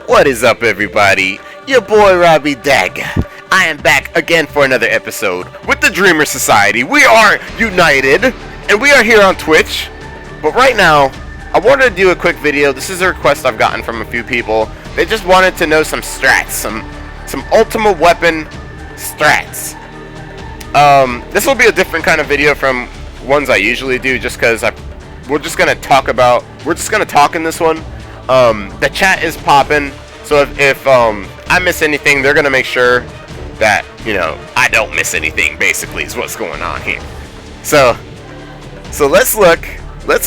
What is up, everybody? Your boy Robbie Dag. I am back again for another episode with the Dreamer Society. We are united, and we are here on Twitch. But right now, I wanted to do a quick video. This is a request I've gotten from a few people. They just wanted to know some strats, some Ultima weapon strats. This will be a different kind of video from ones I usually do, just because we're just gonna talk in this one. The chat is popping, so if I miss anything, they're gonna make sure that, you know, I don't miss anything, basically, is what's going on here. So let's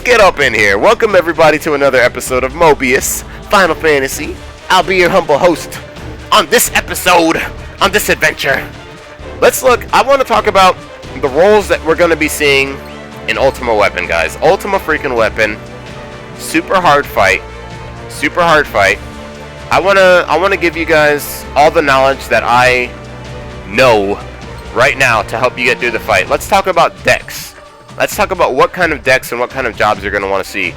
get up in here. Welcome everybody to another episode of Mobius Final Fantasy. I'll be your humble host on this episode, on this adventure. Let's look. I want to talk about the roles that we're gonna be seeing in Ultima Weapon, guys. Ultima freaking Weapon. Super hard fight. I wanna give you guys all the knowledge that I know right now to help you get through the fight. Let's talk about decks. Let's talk about what kind of decks and what kind of jobs you're gonna want to see.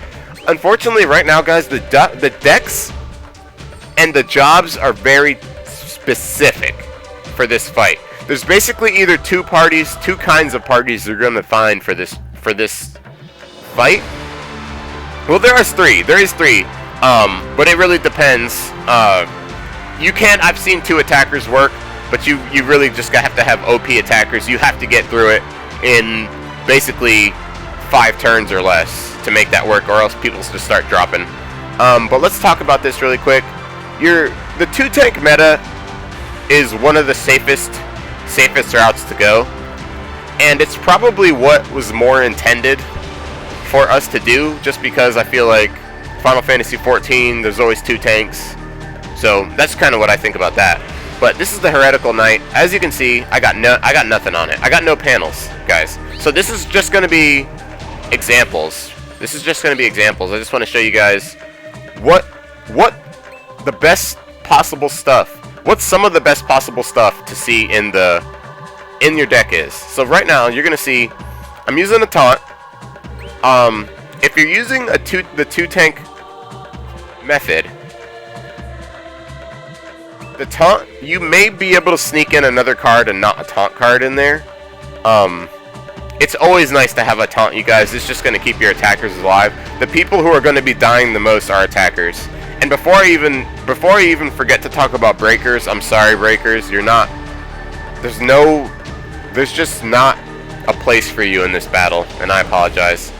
Unfortunately, right now, guys, the decks and the jobs are very specific for this fight. There's basically either two kinds of parties you're gonna find for this fight. Well, there is three. But it really depends. I've seen two attackers work, but you really just have to have OP attackers. You have to get through it in basically 5 turns or less to make that work, or else people just start dropping. But let's talk about this really quick. The 2-tank meta is one of the safest routes to go, and it's probably what was more intended for us to do, just because I feel like Final Fantasy 14, there's always 2 tanks, so that's kind of what I think about that. But this is the Heretical Knight. As you can see, I got nothing on it. I got no panels, guys. So this is just going to be examples. I just want to show you guys what the best possible stuff. What some of the best possible stuff to see in your deck is. So right now, you're going to see I'm using a taunt. If you're using the 2-tank method, the taunt, you may be able to sneak in another card and not a taunt card in there. It's always nice to have a taunt, you guys. It's just going to keep your attackers alive. The people who are going to be dying the most are attackers. And before I even forget to talk about breakers, I'm sorry, breakers, there's just not a place for you in this battle, and I apologize.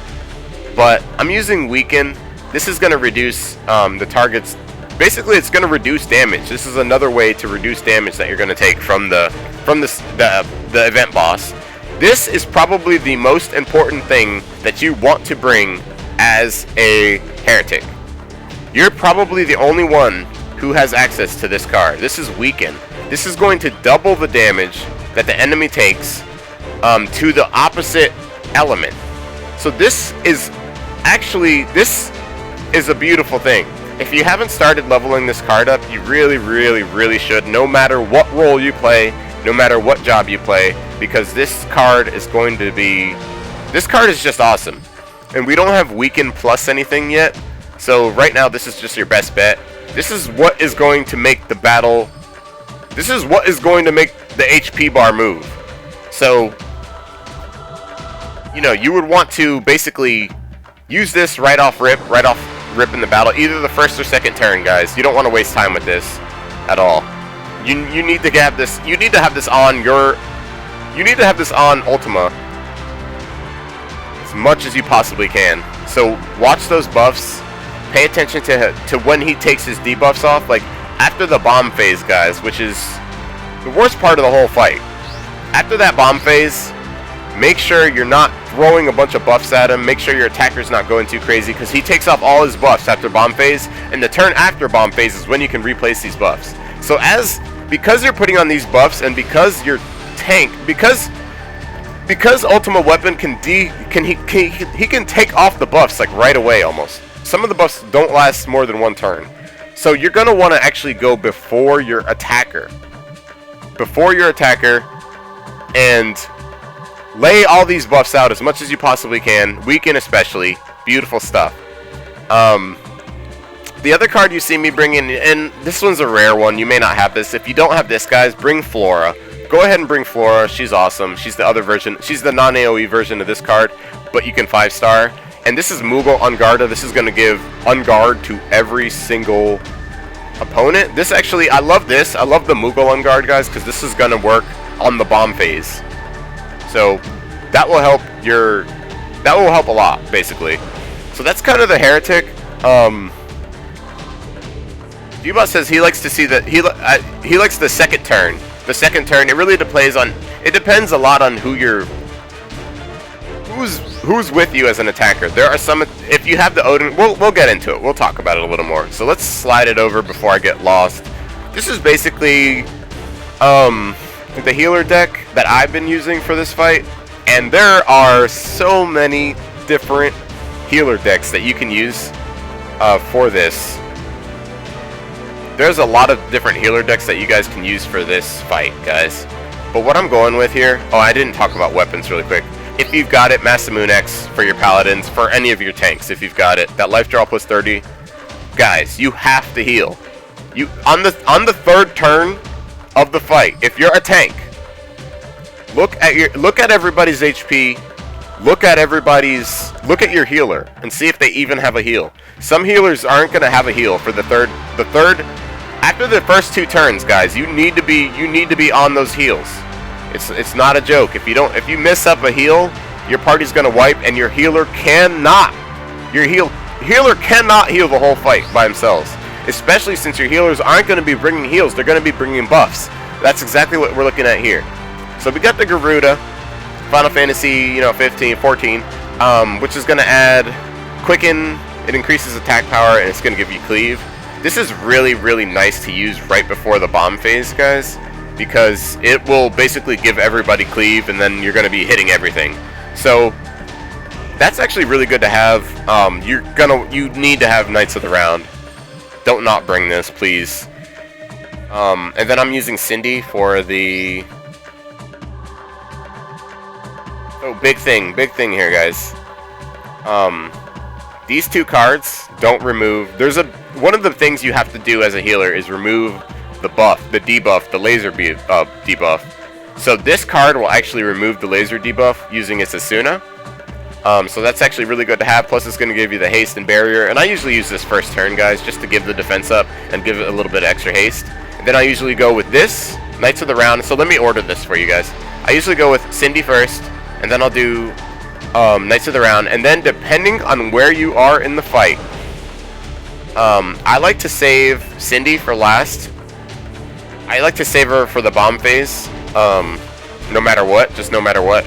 But I'm using Weaken. This is going to reduce the target's... Basically, it's going to reduce damage. This is another way to reduce damage that you're going to take from the event boss. This is probably the most important thing that you want to bring as a heretic. You're probably the only one who has access to this card. This is Weaken. This is going to double the damage that the enemy takes to the opposite element. So this is a beautiful thing. If you haven't started leveling this card up, you really should, no matter what role you play, no matter what job you play, because this card is just awesome. And we don't have Weaken plus anything yet, so right now this is just your best bet. This is what is going to make the battle, this is what is going to make the HP bar move. So, you know, you would want to basically use this right off rip in the battle, either the first or second turn, guys. You don't want to waste time with this at all. You need to have this. You need to have this on Ultima as much as you possibly can. So watch those buffs. Pay attention to when he takes his debuffs off, like after the bomb phase, guys, which is the worst part of the whole fight. After that bomb phase, make sure you're not throwing a bunch of buffs at him. Make sure your attacker's not going too crazy, because he takes off all his buffs after bomb phase, and the turn after bomb phase is when you can replace these buffs. So because you're putting on these buffs, and because your tank, because Ultima Weapon he can take off the buffs like right away almost. Some of the buffs don't last more than 1 turn. So you're going to want to actually go before your attacker. And lay all these buffs out as much as you possibly can. Weaken especially. Beautiful stuff. The other card you see me bringing, and this one's a rare one, you may not have this. If you don't have this, guys, bring Flora. Go ahead and bring Flora. She's awesome. She's the other version. She's the non-AoE version of this card, but you can 5-star. And this is Moogle Unguarda. This is going to give Unguard to every single opponent. This actually, I love this. I love the Moogle Unguard, guys, because this is going to work on the bomb phase. So that will help a lot, basically. So that's kind of the Heretic. Debot says he likes to see that he likes the second turn. The second turn, it really depends a lot on who's with you as an attacker. There are some, if you have the Odin, we'll get into it. We'll talk about it a little more. So let's slide it over before I get lost. This is basically the healer deck that I've been using for this fight, and there are so many different healer decks that you can use for this. There's a lot of different healer decks that you guys can use for this fight, guys. But what I'm going with here, oh, I didn't talk about weapons really quick. If you've got it, Masamune X for your paladins, for any of your tanks, if you've got it, that life draw plus 30, guys, you have to heal. You on the third turn of the fight, if you're a tank, look at everybody's HP, look at your healer and see if they even have a heal. Some healers aren't going to have a heal for the third after the first 2 turns, guys. You need to be on those heals. It's not a joke. If you miss up a heal, your party's going to wipe, and your healer cannot heal the whole fight by themselves. Especially since your healers aren't going to be bringing heals, they're going to be bringing buffs. That's exactly what we're looking at here. So we got the Garuda, Final Fantasy, 15, 14, which is going to add Quicken. It increases attack power, and it's going to give you Cleave. This is really, really nice to use right before the bomb phase, guys, because it will basically give everybody Cleave, and then you're going to be hitting everything. So that's actually really good to have. You need to have Knights of the Round. Don't not bring this, please. And then I'm using Cindy for the... Oh, big thing here, guys. These 2 cards don't remove... One of the things you have to do as a healer is remove the buff, the debuff, the laser debuff. So this card will actually remove the laser debuff using its Asuna. So that's actually really good to have. Plus it's going to give you the haste and barrier. And I usually use this first turn, guys, just to give the defense up and give it a little bit of extra haste. And then I usually go with this, Knights of the Round. So let me order this for you guys. I usually go with Cindy first, and then I'll do Knights of the Round. And then depending on where you are in the fight, I like to save Cindy for last. I like to save her for the bomb phase, no matter what, just no matter what.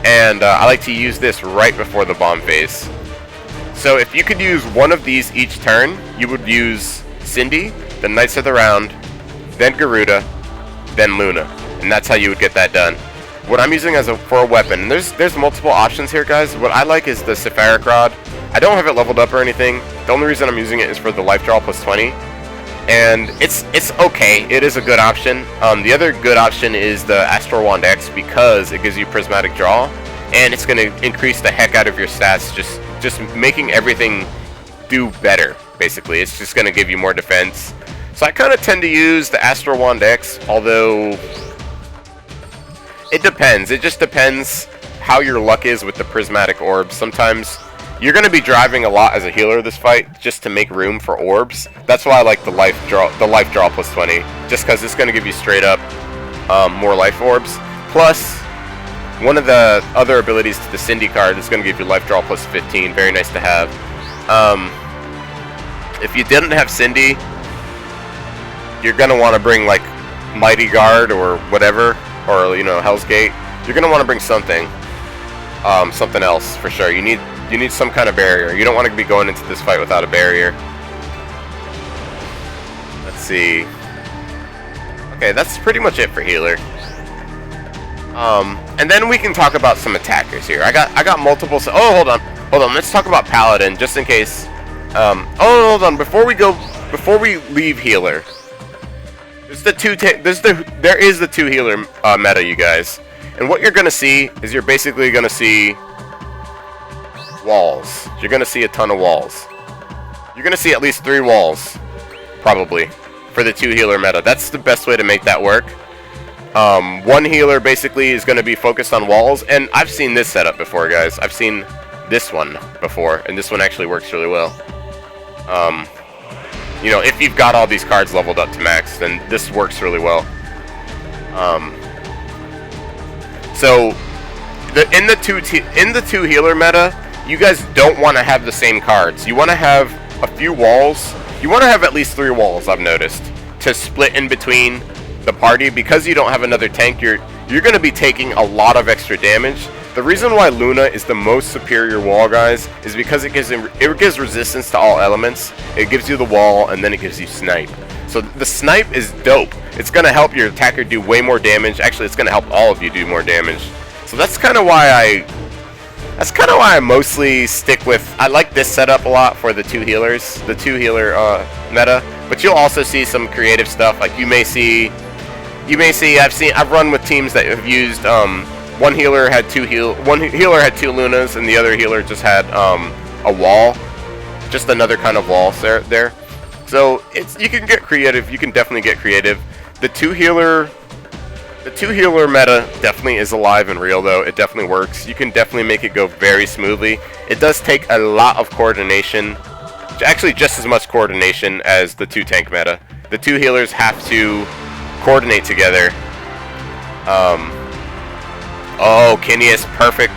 And I like to use this right before the bomb phase. So if you could use one of these each turn, you would use Cindy, then Knights of the Round, then Garuda, then Luna. And that's how you would get that done. What I'm using for a weapon, and there's multiple options here, guys. What I like is the Sephiric Rod. I don't have it leveled up or anything. The only reason I'm using it is for the life draw plus 20. And it's okay. It is a good option. The other good option is the Astral Wand X, because it gives you prismatic draw, and it's going to increase the heck out of your stats, just making everything do better, basically. It's just going to give you more defense. So I kind of tend to use the Astral Wand X, although it depends. It just depends how your luck is with the prismatic orbs. Sometimes you're going to be driving a lot as a healer this fight just to make room for orbs. That's why I like the life draw plus 20, just because it's going to give you straight up more life orbs. Plus, one of the other abilities to the Cindy card is going to give you life draw plus 15. Very nice to have. If you didn't have Cindy, you're going to want to bring like Mighty Guard or whatever, or Hell's Gate. You're going to want to bring something else for sure. You need some kind of barrier. You don't want to be going into this fight without a barrier. Let's see. Okay, that's pretty much it for healer. And then we can talk about some attackers here. I got multiple. Oh, hold on. Let's talk about paladin just in case. Hold on. Before we leave healer, there is the 2 healer meta, you guys. And what you're gonna see is you're basically gonna see walls. You're gonna see a ton of walls. You're gonna see at least 3 walls, probably, for the 2 healer meta. That's the best way to make that work. 1 healer basically is gonna be focused on walls, and I've seen this setup before, guys. I've seen this one before, and this one actually works really well. You know, if you've got all these cards leveled up to max, then this works really well. So in the two healer meta, you guys don't want to have the same cards. You want to have a few walls. You want to have at least 3 walls, I've noticed, to split in between the party. Because you don't have another tank, you're going to be taking a lot of extra damage. The reason why Luna is the most superior wall, guys, is because it gives resistance to all elements. It gives you the wall, and then it gives you snipe. So the snipe is dope. It's going to help your attacker do way more damage. Actually, it's going to help all of you do more damage. So that's kind of why I mostly stick with. I like this setup a lot for the 2 healers, the 2 healer meta. But you'll also see some creative stuff. Like you may see. I've run with teams that have used. One healer had 2 Lunas, and the other healer just had a wall, just another kind of wall there. So you can get creative. You can definitely get creative. The 2 healer meta definitely is alive and real, though. It definitely works. You can definitely make it go very smoothly. It does take a lot of coordination, actually just as much coordination as the 2 tank meta. The 2 healers have to coordinate together. Oh, Kineas, perfect.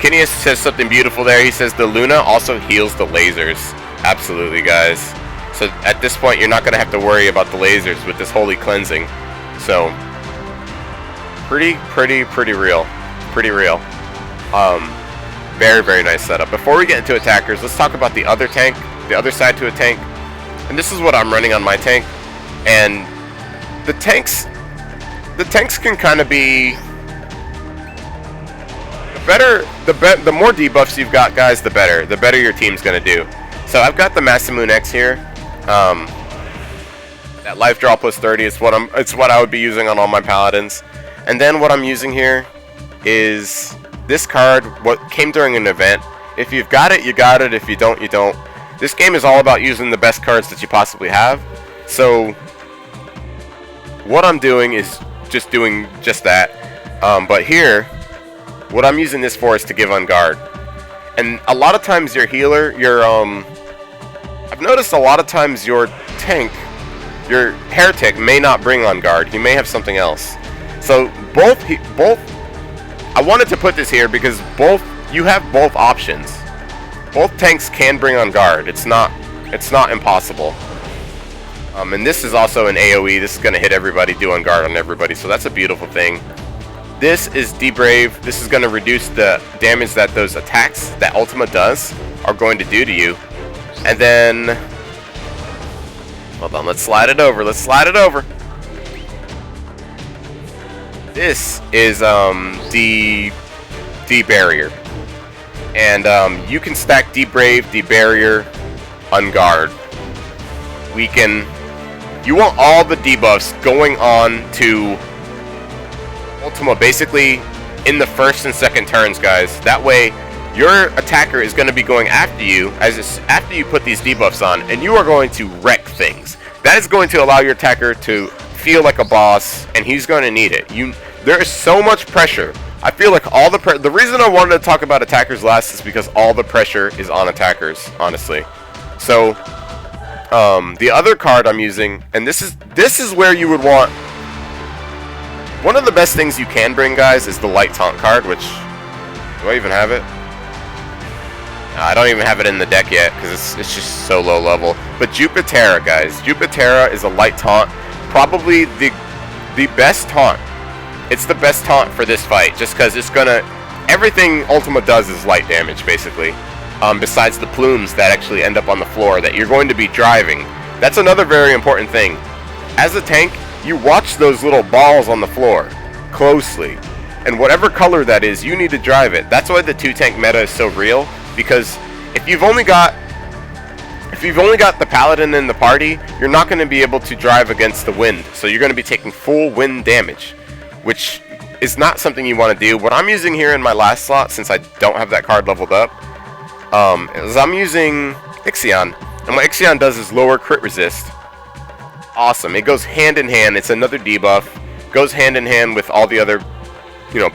Kineas says something beautiful there. He says the Luna also heals the lasers. Absolutely, guys. So at this point, you're not going to have to worry about the lasers with this holy cleansing. So, pretty real. Pretty real. Very, very nice setup. Before we get into attackers, let's talk about the other tank, the other side to a tank. And this is what I'm running on my tank. And the tanks can kind of be the more debuffs you've got, guys, the better your team's gonna do. So I've got the Masamune X here. That life draw plus 30 is what I would be using on all my paladins. And then what I'm using here is this card, what came during an event. If you've got it, you got it. If you don't, you don't. This game is all about using the best cards that you possibly have. So what I'm doing is just doing just that. But here, what I'm using this for is to give on guard. And a lot of times your healer, I've noticed a lot of times your tank, your heretic may not bring on guard. He may have something else. So both, I wanted to put this here because you have both options. Both tanks can bring on guard. It's not impossible. And this is also an AoE. This is going to hit everybody, do on guard on everybody. So that's a beautiful thing. This is Debrave. This is going to reduce the damage that those attacks that Ultima does are going to do to you. And then, hold on, let's slide it over. This is the barrier. And you can stack Debrave, Barrier, on guard. You want all the debuffs going on to Ultima basically in the first and second turns, guys. That way your attacker is going to be going after you after you put these debuffs on, and you are going to wreck things. That is going to allow your attacker to feel like a boss, and he's going to need it. There is so much pressure. I feel like the reason I wanted to talk about attackers last is because all the pressure is on attackers, honestly. So the other card I'm using, and this is where you would want. One of the best things you can bring, guys, is the light taunt card, which, do I even have it? No, I don't even have it in the deck yet, because it's just so low level. But Jupitera, guys. Jupitera is a light taunt. Probably the best taunt. It's the best taunt for this fight, just because it's gonna. Everything Ultima does is light damage, basically. Besides the plumes that actually end up on the floor that you're going to be driving. That's another very important thing. As a tank, you watch those little balls on the floor closely, and whatever color that is, you need to drive it. That's why the 2 tank meta is so real, because if you've only got the paladin in the party, you're not going to be able to drive against the wind. So you're going to be taking full wind damage, which is not something you want to do. What I'm using here in my last slot, since I don't have that card leveled up, is I'm using Ixion. And what Ixion does is lower crit resist. Awesome. It goes hand in hand. It's another debuff. Goes hand in hand with all the other,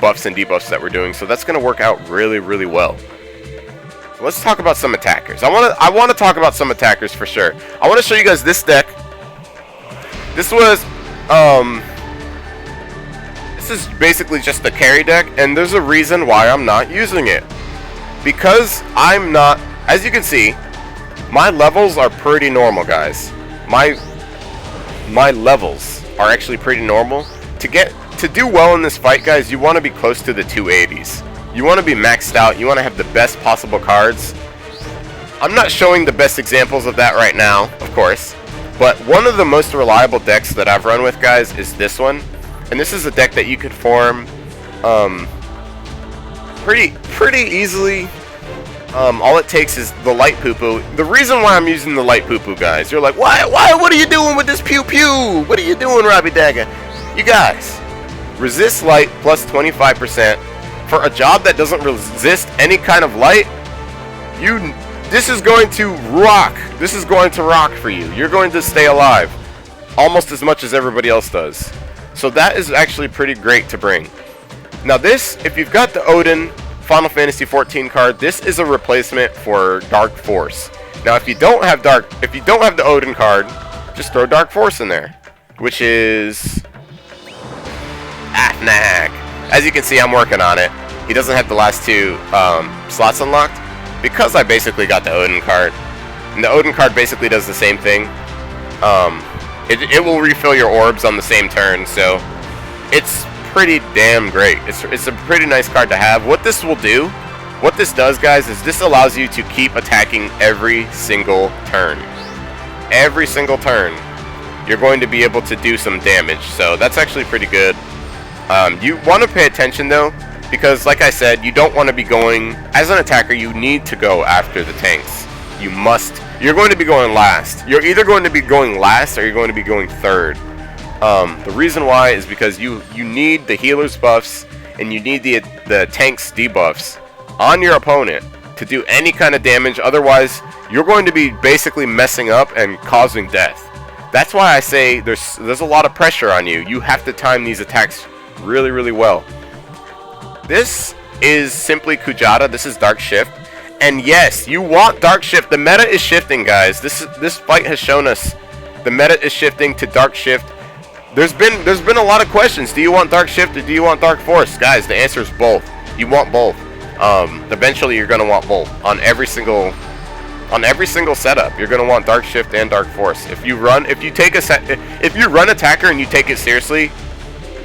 buffs and debuffs that we're doing. So that's going to work out really, really well. Let's talk about some attackers. I want to talk about some attackers for sure. I want to show you guys this deck. This was this is basically just a carry deck, and there's a reason why I'm not using it. Because I'm not, as you can see, my levels are pretty normal, guys. My levels are actually pretty normal. To do well in this fight, guys, you want to be close to the 280s. You want to be maxed out. You want to have the best possible cards. I'm not showing the best examples of that right now, of course. But one of the most reliable decks that I've run with, guys, is this one. And this is a deck that you could form pretty easily. All it takes is the light poo-poo. The reason why I'm using the light poo-poo, guys, you're like, why? What are you doing with this pew-pew? What are you doing, Robbie Dagger? You guys, resist light plus 25%. For a job that doesn't resist any kind of light, this is going to rock. This is going to rock for you. You're going to stay alive almost as much as everybody else does. So that is actually pretty great to bring. Now this, if you've got the Odin Final Fantasy XIV card, this is a replacement for Dark Force. Now if you don't have the Odin card, just throw Dark Force in there, which is Afnak. As you can see, I'm working on it. He doesn't have the last two slots unlocked because I basically got the Odin card. And the Odin card basically does the same thing. It will refill your orbs on the same turn, so it's pretty damn great. It's a pretty nice card to have. What this does, guys, is this allows you to keep attacking every single turn. Every single turn, you're going to be able to do some damage, so that's actually pretty good. You want to pay attention though, because like I said, you don't want to be going, as an attacker, you need to go after the tanks. You're going to be going last. You're either going to be going last or you're going to be going third. The reason why is because you need the healer's buffs and you need the tank's debuffs on your opponent to do any kind of damage. Otherwise, you're going to be basically messing up and causing death. That's why I say there's a lot of pressure on you. You have to time these attacks really, really well. This is simply Kujata. This is Dark Shift. And yes, you want Dark Shift. The meta is shifting, guys. This fight has shown us the meta is shifting to Dark Shift. There's been a lot of questions. Do you want Dark Shift or do you want Dark Force? Guys, the answer is both. You want both. Eventually you're gonna want both on every single setup. You're gonna want Dark Shift and Dark Force. If you run attacker and you take it seriously,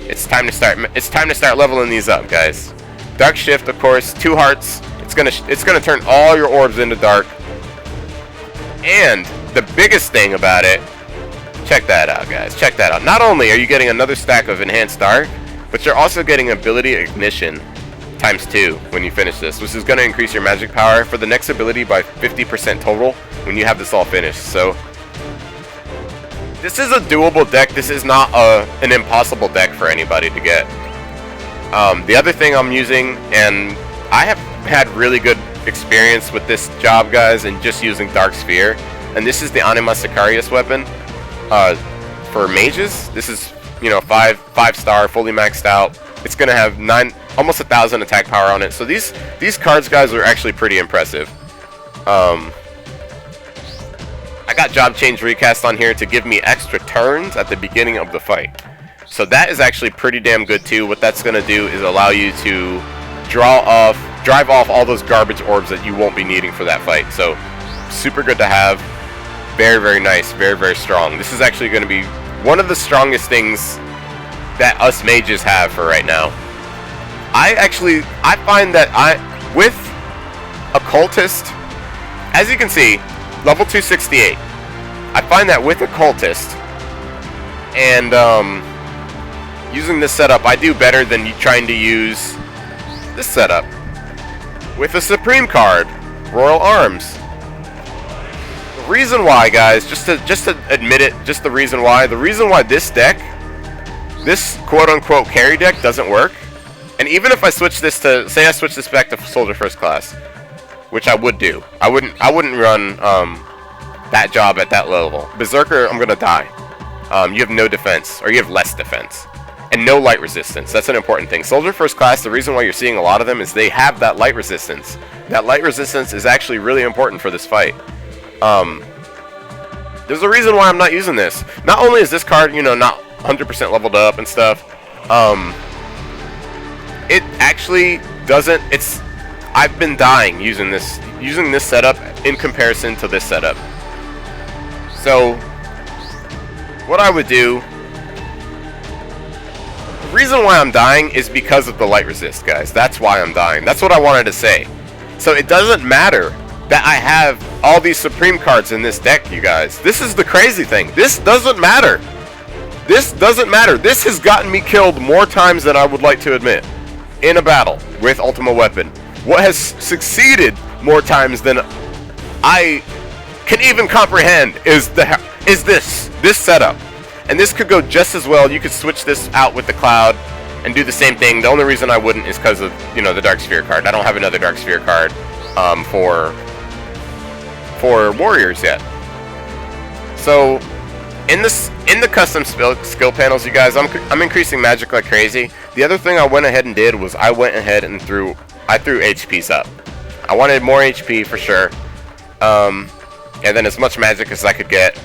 it's time to start leveling these up, guys. Dark Shift, of course, 2 hearts. It's gonna turn all your orbs into dark. And the biggest thing about it, check that out, guys. Check that out. Not only are you getting another stack of enhanced dark, but you're also getting ability ignition ×2 when you finish this, which is going to increase your magic power for the next ability by 50% total when you have this all finished. So this is a doable deck. This is not an impossible deck for anybody to get. The other thing I'm using, and I have had really good experience with this job, guys, and just using Dark Sphere, and this is the Anima Sicarius weapon for mages. This is 5-star, fully maxed out. It's gonna have almost 1,000 attack power on it. So these cards, guys, are actually pretty impressive. I got Job Change Recast on here to give me extra turns at the beginning of the fight. So that is actually pretty damn good too. What that's gonna do is allow you to drive off all those garbage orbs that you won't be needing for that fight. So super good to have. Very, very nice. Very, very strong. This is actually going to be one of the strongest things that us mages have for right now. I find that with Occultist, as you can see, level 268, I find that with Occultist and using this setup, I do better than you trying to use this setup. With a Supreme card, Royal Arms. The reason why, guys, just to admit it, the reason why this deck, this quote-unquote carry deck doesn't work, and even if I switch this to, say I switch this back to Soldier First Class, which I would do. I wouldn't run that job at that level. Berserker, I'm gonna die. You have no defense, or you have less defense, and no light resistance. That's an important thing. Soldier first class, the reason why you're seeing a lot of them is they have that light resistance. That light resistance is actually really important for this fight. There's a reason why I'm not using this. Not only is this card, you know, not 100% leveled up and stuff, it actually doesn't, I've been dying using this setup in comparison to this setup. So, what I would do, the reason why I'm dying is because of the light resist, guys. That's why I'm dying. That's what I wanted to say. So it doesn't matter that I have all these Supreme cards in this deck, you guys. This is the crazy thing. This doesn't matter. This doesn't matter. This has gotten me killed more times than I would like to admit in a battle with Ultima Weapon. What has succeeded more times than I can even comprehend is this setup. And this could go just as well. You could switch this out with the Cloud and do the same thing. The only reason I wouldn't is because of, you know, the Dark Sphere card. I don't have another Dark Sphere card for Warriors yet. So in the custom skill panels, you guys, I'm increasing magic like crazy. The other thing I went ahead and did was I went ahead and threw HPs up. I wanted more HP for sure, and then as much magic as I could get.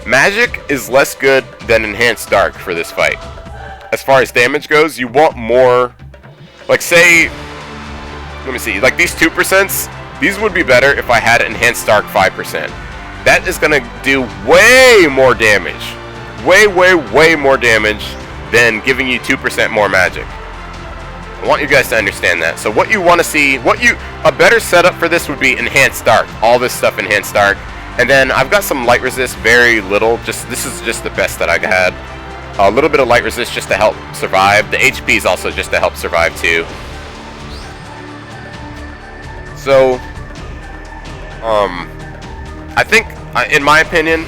Magic is less good than Enhanced Dark for this fight. As far as damage goes, you want more. Like, say, let me see, like these 2%, these would be better if I had Enhanced Dark 5%. That is going to do way more damage. Way more damage than giving you 2% more magic. I want you guys to understand that. So what you want to see, a better setup for this would be Enhanced Dark. All this stuff Enhanced Dark. And then I've got some light resist, very little. This is just the best that I had. A little bit of light resist just to help survive. The HP is also just to help survive too. So, I think, in my opinion,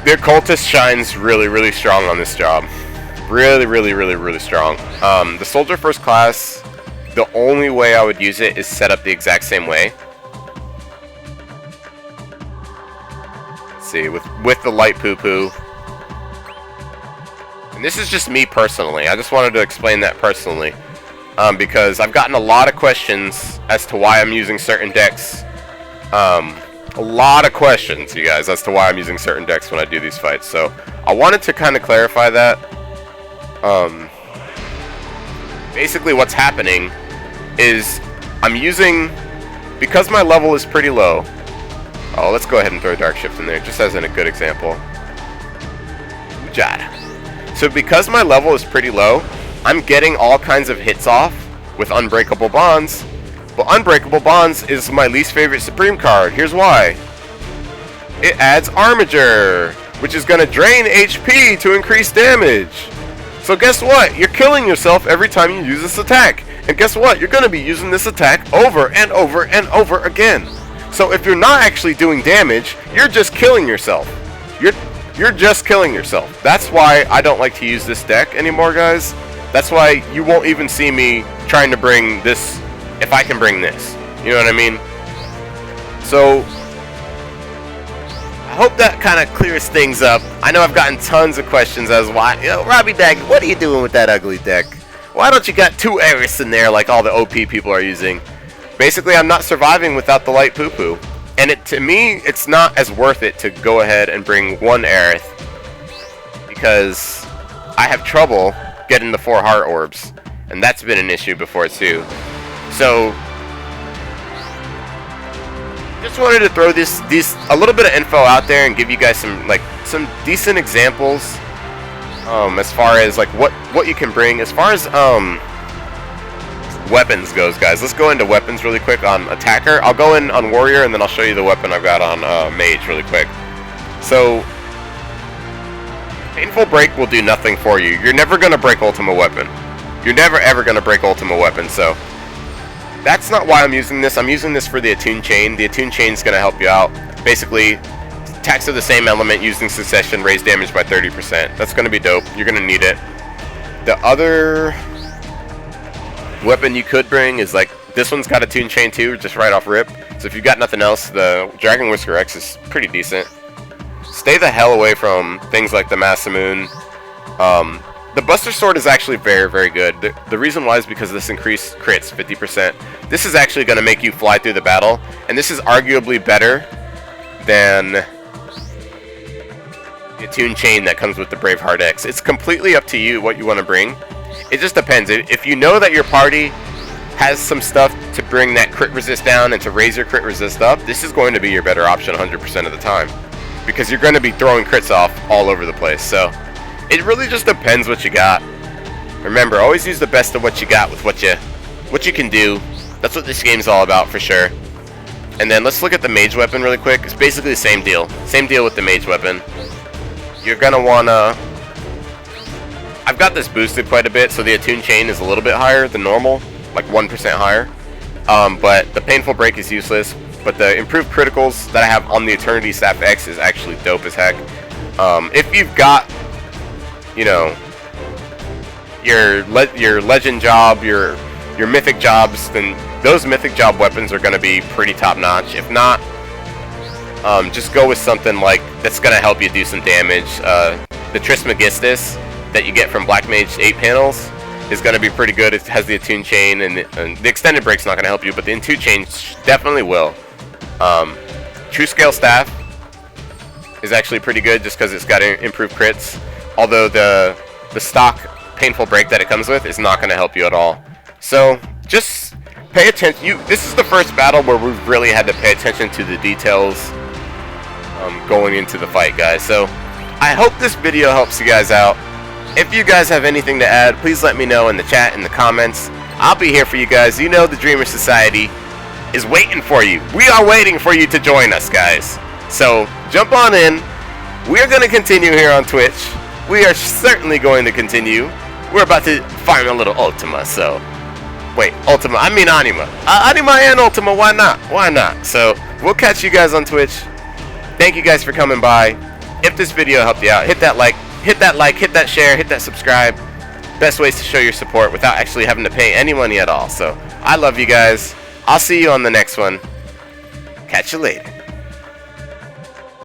the Occultist shines really strong on this job. Really strong. The Soldier First Class, the only way I would use it is set up the exact same way. Let's see, with the light poo-poo. And this is just me personally. I just wanted to explain that personally. Because I've gotten a lot of questions as to why I'm using certain decks. A lot of questions, you guys, as to why I'm using certain decks when I do these fights. So I wanted to kind of clarify that. Basically what's happening is I'm using, because my level is pretty low. Oh, let's go ahead and throw Dark Shift in there, just as in a good example. Ujada. So because my level is pretty low, I'm getting all kinds of hits off with Unbreakable Bonds. But Unbreakable Bonds is my least favorite Supreme card. Here's why. It adds Armiger, which is going to drain HP to increase damage. So guess what? You're killing yourself every time you use this attack. And guess what? You're going to be using this attack over and over and over again. So if you're not actually doing damage, you're just killing yourself. You're just killing yourself. That's why I don't like to use this deck anymore, guys. That's why you won't even see me trying to bring this, if I can bring this. You know what I mean? So I hope that kind of clears things up. I know I've gotten tons of questions as why, you know, Robbie Dag, what are you doing with that ugly deck? Why don't you got 2 Eris in there like all the OP people are using? Basically, I'm not surviving without the light poo-poo. And to me, it's not as worth it to go ahead and bring 1 Aerith, because I have trouble getting the 4 heart orbs, and that's been an issue before too. So just wanted to throw a little bit of info out there and give you guys some decent examples as far as like what you can bring as far as weapons goes, guys. Let's go into weapons really quick on attacker. I'll go in on warrior and then I'll show you the weapon I've got on mage really quick. So painful break will do nothing for you. You're never gonna break Ultima Weapon. You're never ever gonna break Ultima Weapon. So that's not why I'm using this. I'm using this for the Attune Chain. The Attune Chain is gonna help you out. Basically, attacks of the same element using succession raise damage by 30%. That's gonna be dope. You're gonna need it. The other weapon you could bring is like This one's got a Tune Chain too, just right off rip. So if you've got nothing else, the Dragon Whisker X is pretty decent. Stay the hell away from things like the Masamune. The Buster Sword is actually very, very good. The reason why is because this increased crits 50%. This is actually going to make you fly through the battle, and this is arguably better than the Tune Chain that comes with the Braveheart X. It's completely up to you what you want to bring. It just depends. If you know that your party has some stuff to bring that crit resist down and to raise your crit resist up, this is going to be your better option 100% of the time, because you're going to be throwing crits off all over the place. So it really just depends what you got. Remember, always use the best of what you got with what you can do. That's what this game's all about for sure. And then let's look at the Mage Weapon really quick. It's basically the same deal. Same deal with the Mage Weapon. You're going to want to... I've got this boosted quite a bit, so the Attune Chain is a little bit higher than normal. Like 1% higher. But the Painful Break is useless. But the improved criticals that I have on the Eternity Staff X is actually dope as heck. If you've got, you know, your legend job, your mythic jobs, then those mythic job weapons are going to be pretty top notch. If not, just go with something like that's going to help you do some damage. The Trismegistus that you get from Black Mage 8 panels is going to be pretty good. It has the Attune Chain, and the Extended Break's not going to help you, but the Attune Chain definitely will. True Scale Staff is actually pretty good just because it's got improved crits, although the stock Painful Break that it comes with is not going to help you at all. So just pay attention. This is the first battle where we've really had to pay attention to the details going into the fight, guys. So I hope this video helps you guys out. If you guys have anything to add, please let me know in the chat, in the comments. I'll be here for you guys. You know the Dreamer Society is waiting for you. We are waiting for you to join us, guys. So jump on in. We are going to continue here on Twitch. We are certainly going to continue. We're about to farm a little Ultima, so... Wait, Ultima. I mean Anima. Anima and Ultima, why not? Why not? So, we'll catch you guys on Twitch. Thank you guys for coming by. If this video helped you out, hit that like, hit that share, hit that subscribe. Best ways to show your support without actually having to pay any money at all. So, I love you guys. I'll see you on the next one. Catch you later.